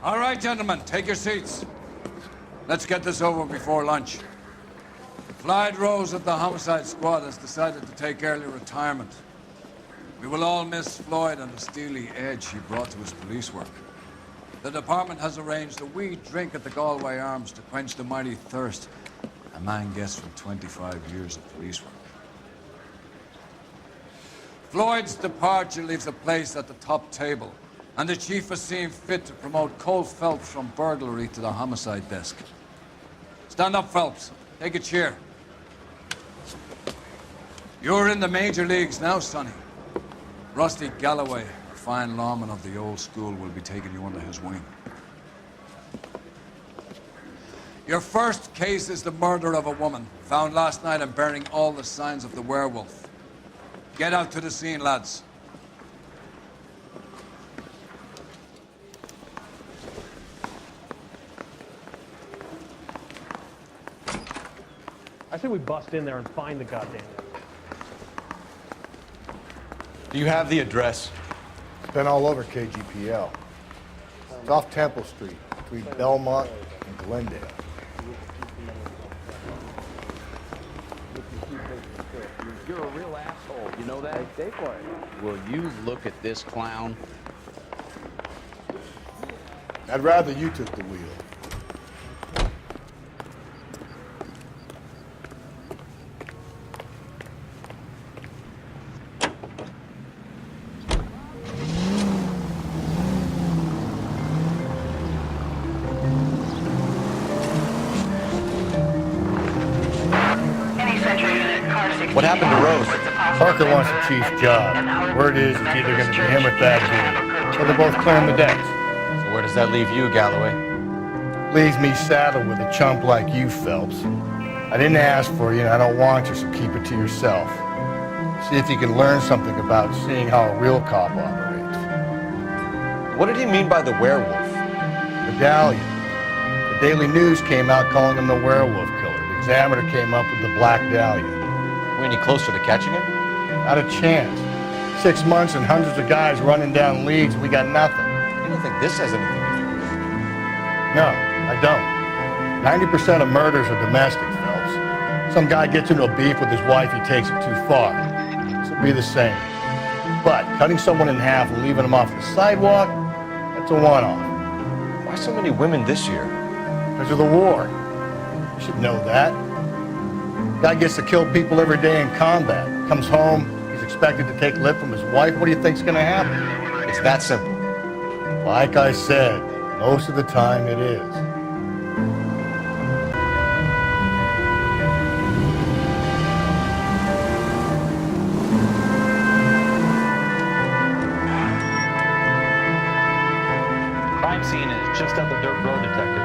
All right, gentlemen, take your seats. Let's get this over before lunch. Clyde Rose of the Homicide Squad has decided to take early retirement. We will all miss Floyd and the steely edge he brought to his police work. The department has arranged a wee drink at the Galway Arms to quench the mighty thirst a man gets from 25 years of police work. Floyd's departure leaves a place at the top table, and the chief has seen fit to promote Cole Phelps from burglary to the homicide desk. Stand up, Phelps. Take a chair. You're in the major leagues now, Sonny. Rusty Galloway, a fine lawman of the old school, will be taking you under his wing. Your first case is the murder of a woman, found last night and bearing all the signs of the werewolf. Get out to the scene, lads. I say we bust in there and find the goddamn thing. Do you have the address? It's been all over KGPL. It's off Temple Street, between Belmont and Glendale. You're a real asshole, you know that? Stay for it. Will you look at this clown? I'd rather you took the wheel. What happened to Rose? Parker wants the chief's job. Word is it's either going to be him or that dude. So they're both clearing the decks. So where does that leave you, Galloway? Leaves me saddled with a chump like you, Phelps. I didn't ask for you, and I don't want you, so keep it to yourself. See if you can learn something about seeing how a real cop operates. What did he mean by the werewolf? Medallion. The Daily News came out calling him the werewolf killer. The Examiner came up with the Black Dahlia. Are we any closer to catching him? Not a chance. 6 months and hundreds of guys running down leads, and we got nothing. You don't think this has anything to do with it? No, I don't. 90% of murders are domestic, Phelps. Some guy gets into a beef with his wife, he takes it too far. This will be the same. But cutting someone in half and leaving them off the sidewalk, that's a one-off. Why so many women this year? Because of the war. You should know that. Guy gets to kill people every day in combat. Comes home, he's expected to take lip from his wife. What do you think's gonna happen? It's that simple. Like I said, most of the time it is. Crime scene is just up the dirt road, Detective.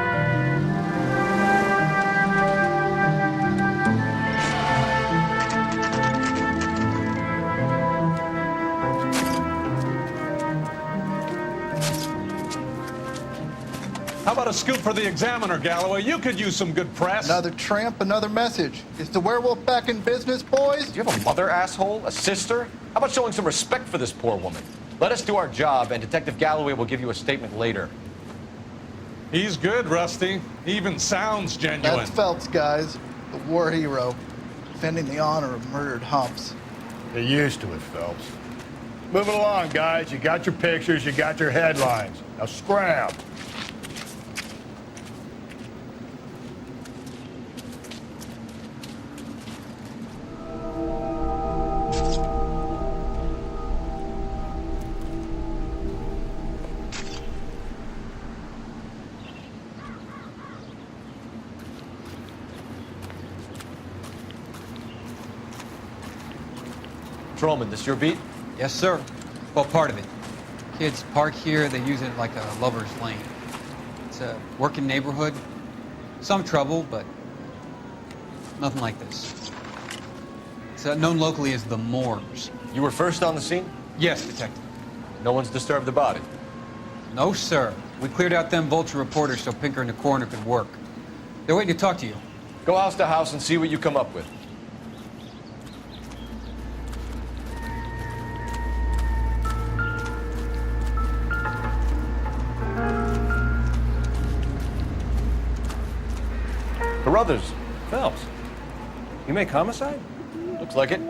How about a scoop for the Examiner, Galloway? You could use some good press. Another tramp, another message. Is the werewolf back in business, boys? Do you have a mother, asshole? A sister? How about showing some respect for this poor woman? Let us do our job, and Detective Galloway will give you a statement later. He's good, Rusty. He even sounds genuine. That's Phelps, guys. The war hero. Defending the honor of murdered humps. Get used to it, Phelps. Move it along, guys. You got your pictures, you got your headlines. Now scram. Patrolman, this your beat? Yes, sir. Well, part of it. Kids park here, they use it like a lover's lane. It's a working neighborhood. Some trouble, but nothing like this. It's known locally as the Moors. You were first on the scene? Yes, Detective. No one's disturbed the body? No, sir. We cleared out them vulture reporters so Pinker and the coroner could work. They're waiting to talk to you. Go house to house and see what you come up with. Carruthers. Phelps, you make homicide? Looks like it.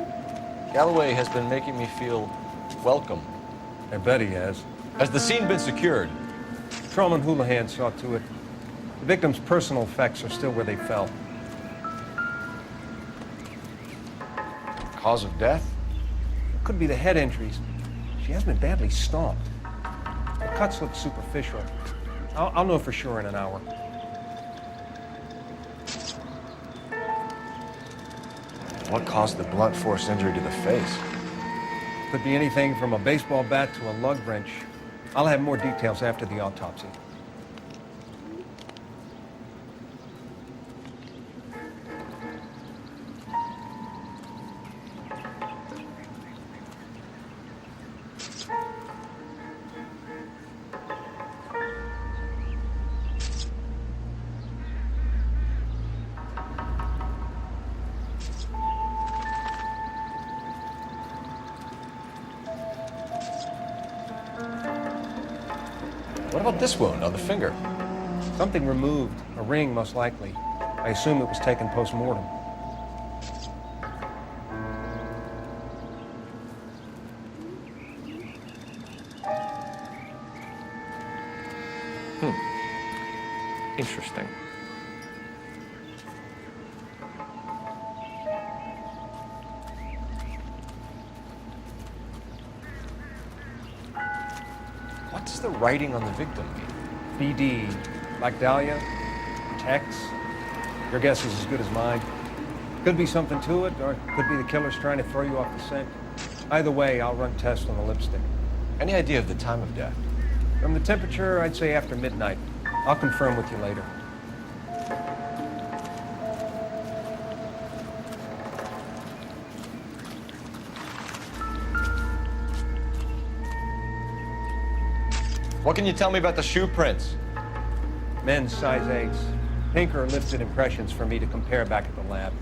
Galloway has been making me feel welcome. I bet he has. Has the scene been secured? Patrolman Houlihan saw to it. The victim's personal effects are still where they fell. Cause of death? It could be the head injuries. She has been badly stomped. The cuts look superficial. I'll know for sure in an hour. What caused the blunt force injury to the face? Could be anything from a baseball bat to a lug wrench. I'll have more details after the autopsy. What about this wound on the finger? Something removed, a ring most likely. I assume it was taken post-mortem. Interesting. What does the writing on the victim mean? BD, like Dahlia, Tex. Your guess is as good as mine. Could be something to it, or it could be the killer's trying to throw you off the scent. Either way, I'll run tests on the lipstick. Any idea of the time of death? From the temperature, I'd say after midnight. I'll confirm with you later. What can you tell me about the shoe prints? Men's size 8s. Pinker lifted impressions for me to compare back at the lab.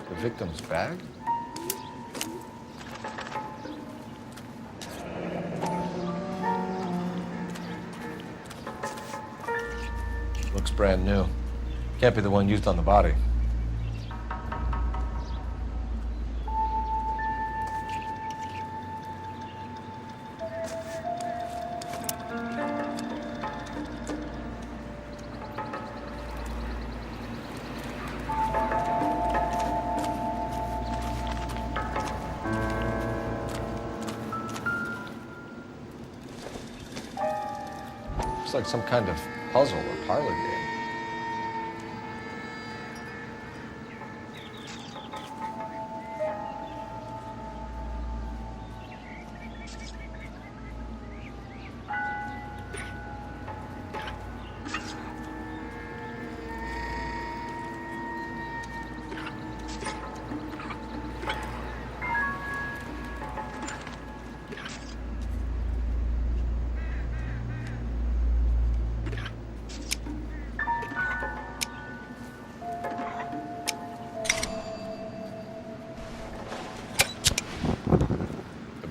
The victim's bag? Looks brand new. Can't be the one used on the body. Looks like some kind of puzzle or parlor game.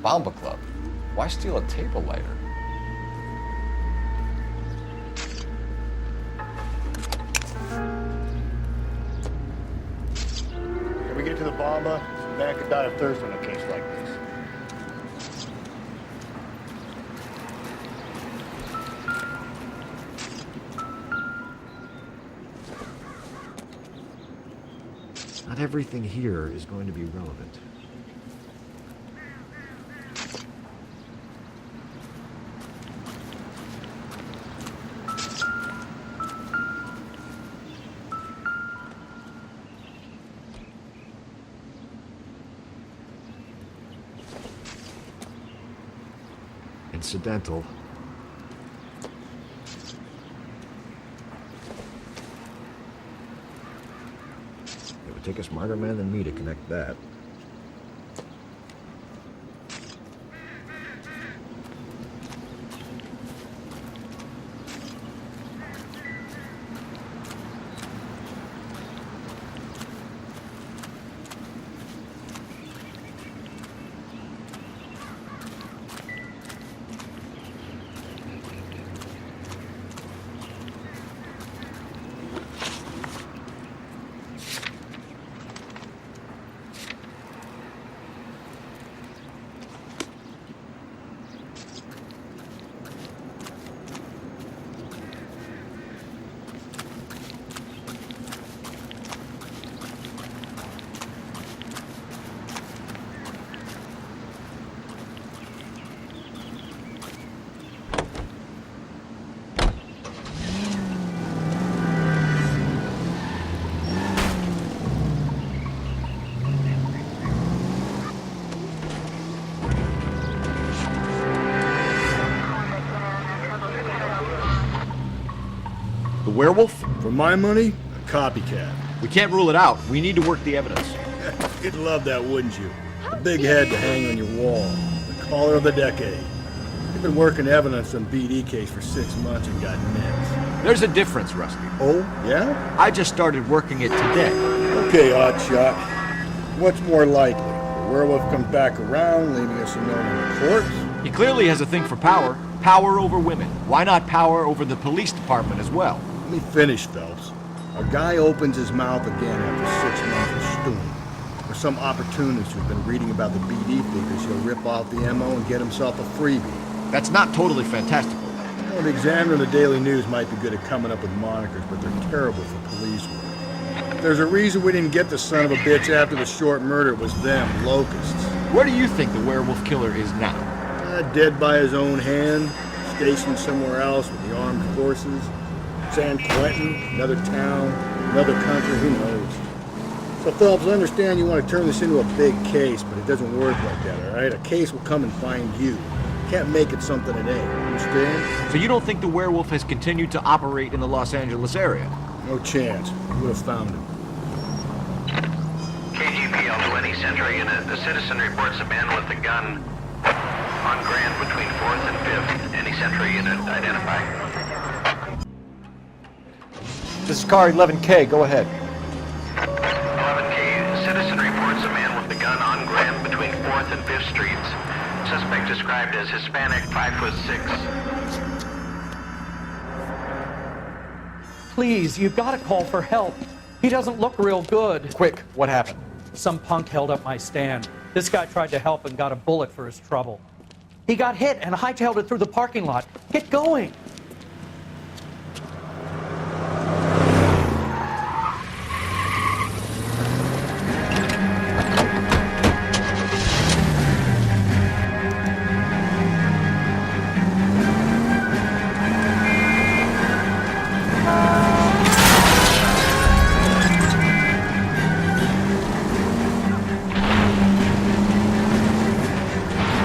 Bomba Club. Why steal a table lighter? Can we get to the Bomba? Some man could die of thirst in a case like this. Not everything here is going to be relevant. incidental. It would take a smarter man than me to connect that. The werewolf? For my money, a copycat. We can't rule it out. We need to work the evidence. You'd love that, wouldn't you? A big head to hang on your wall. The caller of the decade. You've been working evidence on BD case for 6 months and got nits. There's a difference, Rusty. Oh, yeah? I just started working it today. Okay, Hotshot. What's more likely? The werewolf comes back around, leaving us a note on the corpse? He clearly has a thing for power. Power over women. Why not power over the police department as well? Let me finish, Phelps. A guy opens his mouth again after 6 months of stewing. Or some opportunist who's been reading about the BD figures, he'll rip off the MO and get himself a freebie. That's not totally fantastical. You know, the Examiner and the Daily News might be good at coming up with monikers, but they're terrible for police work. There's a reason we didn't get the son of a bitch after the short murder. It was them, locusts. Where do you think the werewolf killer is now? Dead by his own hand, stationed somewhere else with the armed forces. San Quentin, another town, another country, who knows? So, Phelps, I understand you want to turn this into a big case, but it doesn't work like that, all right? A case will come and find you. Can't make it something it ain't, understand? So you don't think the werewolf has continued to operate in the Los Angeles area? No chance. We would have found him. KGPL 20 Central Unit. The citizen reports a man with a gun on Grand between 4th and 5th. Any Central Unit identify? This is car 11K. Go ahead. 11K. Citizen reports a man with a gun on Grand between 4th and 5th Streets. Suspect described as Hispanic, 5'6". Please, you've got to call for help. He doesn't look real good. Quick, what happened? Some punk held up my stand. This guy tried to help and got a bullet for his trouble. He got hit and hightailed it through the parking lot. Get going.